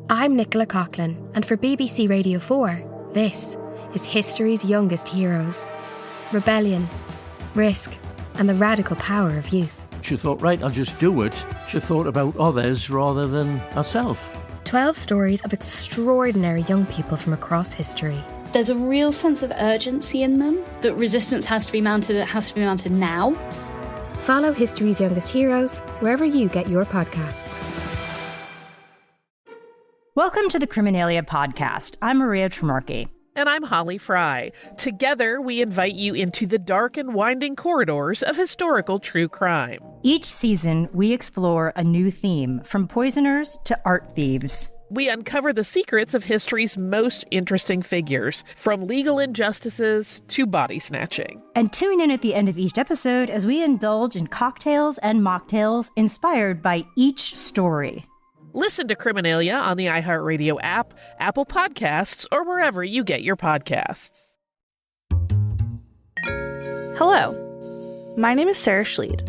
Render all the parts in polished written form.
I'm Nicola Coughlin, and for BBC Radio 4, this is history's youngest heroes. Rebellion, risk, and the radical power of youth. She thought, right, I'll just do it. She thought about others rather than herself. 12 stories of extraordinary young people from across history. There's a real sense of urgency in them, that resistance has to be mounted, it has to be mounted now. Follow History's Youngest Heroes wherever you get your podcasts. Welcome to the Criminalia podcast. I'm Maria Tremarchi. And I'm Holly Fry. Together, we invite you into the dark and winding corridors of historical true crime. Each season, we explore a new theme, from poisoners to art thieves. We uncover the secrets of history's most interesting figures, from legal injustices to body snatching. And tune in at the end of each episode as we indulge in cocktails and mocktails inspired by each story. Listen to Criminalia on the iHeartRadio app, Apple Podcasts, or wherever you get your podcasts. Hello, my name is Sarah Schleid.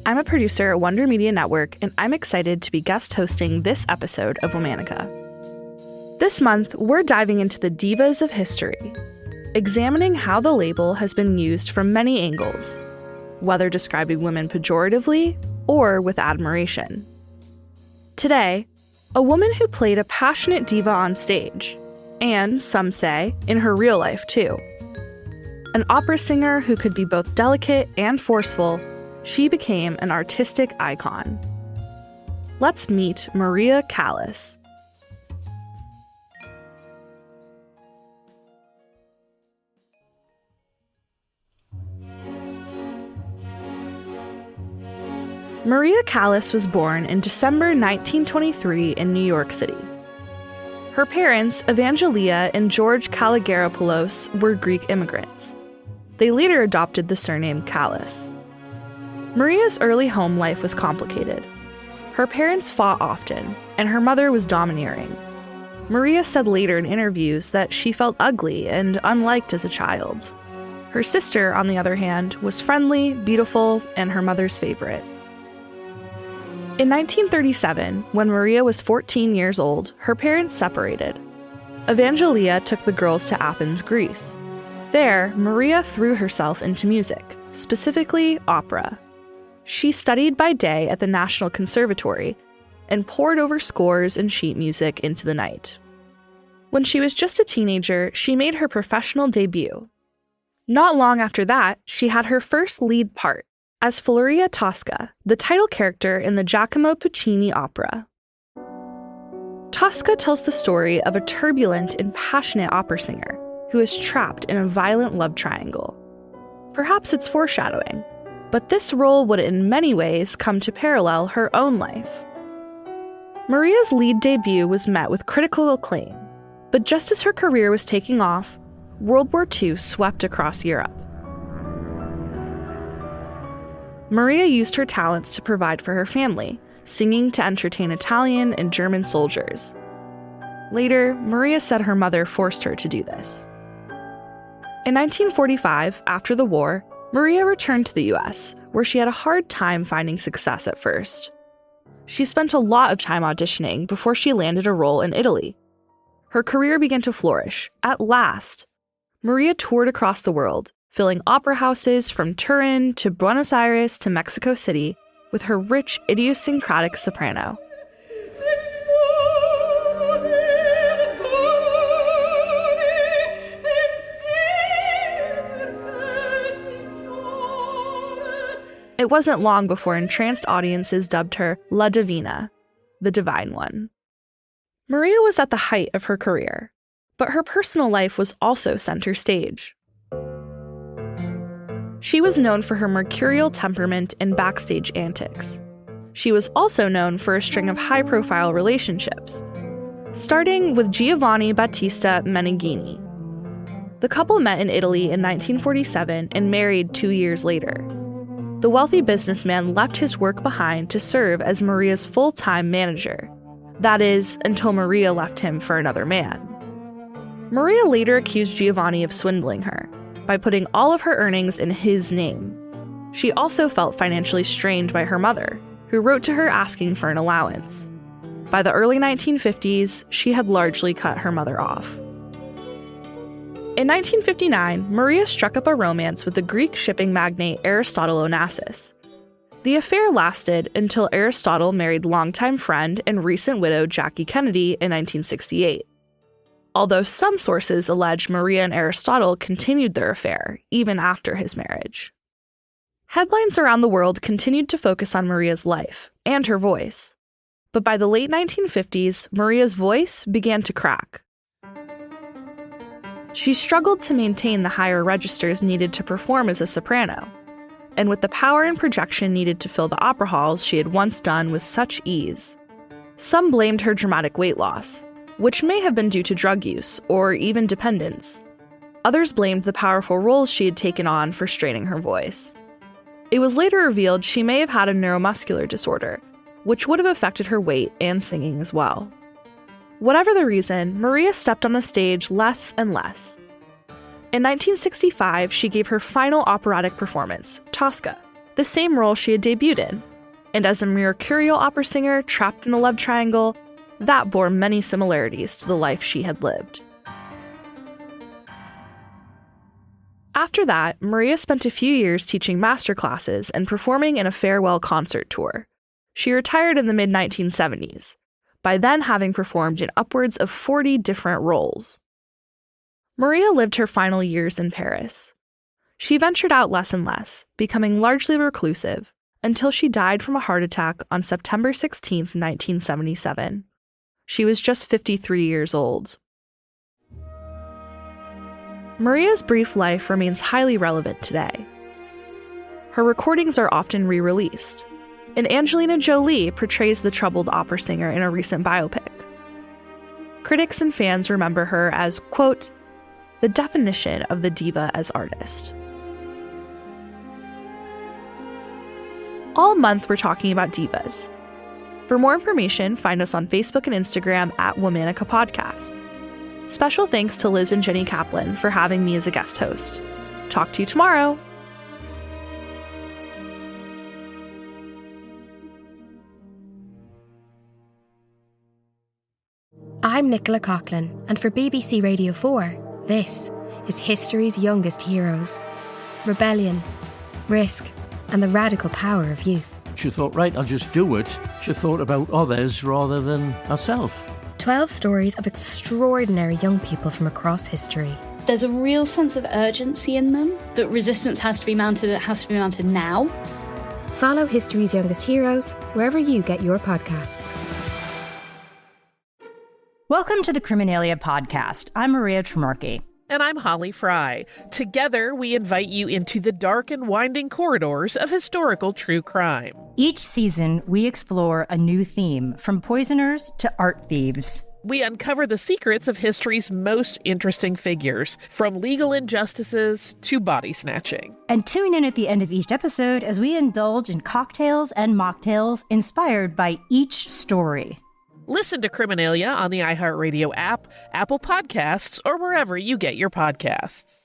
I'm a producer at Wonder Media Network, and I'm excited to be guest hosting this episode of Womanica. This month, we're diving into the Divas of history, examining how the label has been used from many angles, whether describing women pejoratively or with admiration. Today, a woman who played a passionate diva on stage, and, some say, in her real life too. An opera singer who could be both delicate and forceful, she became an artistic icon. Let's meet Maria Callas. Maria Callas was born in December 1923 in New York City. Her parents, Evangelia and George Kalogeropoulos, were Greek immigrants. They later adopted the surname Callas. Maria's early home life was complicated. Her parents fought often, and her mother was domineering. Maria said later in interviews that she felt ugly and unliked as a child. Her sister, on the other hand, was friendly, beautiful, and her mother's favorite. In 1937, when Maria was 14 years old, her parents separated. Evangelia took the girls to Athens, Greece. There, Maria threw herself into music, specifically opera. She studied by day at the National Conservatory and pored over scores and sheet music into the night. When she was just a teenager, she made her professional debut. Not long after that, she had her first lead part as Floria Tosca, the title character in the Giacomo Puccini opera. Tosca tells the story of a turbulent and passionate opera singer who is trapped in a violent love triangle. Perhaps it's foreshadowing, but this role would in many ways come to parallel her own life. Maria's lead debut was met with critical acclaim, but just as her career was taking off, World War II swept across Europe. Maria used her talents to provide for her family, singing to entertain Italian and German soldiers. Later, Maria said her mother forced her to do this. In 1945, after the war, Maria returned to the US, where she had a hard time finding success at first. She spent a lot of time auditioning before she landed a role in Italy. Her career began to flourish. At last, Maria toured across the world, filling opera houses from Turin to Buenos Aires to Mexico City with her rich, idiosyncratic soprano. It wasn't long before entranced audiences dubbed her La Divina, the Divine One. Maria was at the height of her career, but her personal life was also center stage. She was known for her mercurial temperament and backstage antics. She was also known for a string of high-profile relationships, starting with Giovanni Battista Meneghini. The couple met in Italy in 1947 and married 2 years later. The wealthy businessman left his work behind to serve as Maria's full-time manager. That is, until Maria left him for another man. Maria later accused Giovanni of swindling her by putting all of her earnings in his name. She also felt financially strained by her mother, who wrote to her asking for an allowance. By the early 1950s, she had largely cut her mother off. In 1959, Maria struck up a romance with the Greek shipping magnate Aristotle Onassis. The affair lasted until Aristotle married longtime friend and recent widow Jackie Kennedy in 1968. Although some sources allege Maria and Aristotle continued their affair even after his marriage. Headlines around the world continued to focus on Maria's life and her voice. But by the late 1950s, Maria's voice began to crack. She struggled to maintain the higher registers needed to perform as a soprano, and with the power and projection needed to fill the opera halls she had once done with such ease. Some blamed her dramatic weight loss, which may have been due to drug use or even dependence. Others blamed the powerful roles she had taken on for straining her voice. It was later revealed she may have had a neuromuscular disorder, which would have affected her weight and singing as well. Whatever the reason, Maria stepped on the stage less and less. In 1965, she gave her final operatic performance, Tosca, the same role she had debuted in. And as a mercurial opera singer trapped in a love triangle, that bore many similarities to the life she had lived. After that, Maria spent a few years teaching master classes and performing in a farewell concert tour. She retired in the mid-1970s, by then having performed in upwards of 40 different roles. Maria lived her final years in Paris. She ventured out less and less, becoming largely reclusive, until she died from a heart attack on September 16, 1977. She was just 53 years old. Maria's brief life remains highly relevant today. Her recordings are often re-released, and Angelina Jolie portrays the troubled opera singer in a recent biopic. Critics and fans remember her as, quote, the definition of the diva as artist. All month we're talking about divas. For more information, find us on Facebook and Instagram at Womanica Podcast. Special thanks to Liz and Jenny Kaplan for having me as a guest host. Talk to you tomorrow. I'm Nicola Coughlan, and for BBC Radio 4, this is history's youngest heroes. Rebellion, risk, and the radical power of youth. She thought, right, I'll just do it. She thought about others rather than herself. 12 stories of extraordinary young people from across history. There's a real sense of urgency in them, that resistance has to be mounted now. Follow history's youngest heroes wherever you get your podcasts. Welcome to the Criminalia podcast. I'm Maria Tremarchi. And I'm Holly Fry. Together, we invite you into the dark and winding corridors of historical true crime. Each season, we explore a new theme, from poisoners to art thieves. We uncover the secrets of history's most interesting figures, from legal injustices to body snatching. And tune in at the end of each episode as we indulge in cocktails and mocktails inspired by each story. Listen to Criminalia on the iHeartRadio app, Apple Podcasts, or wherever you get your podcasts.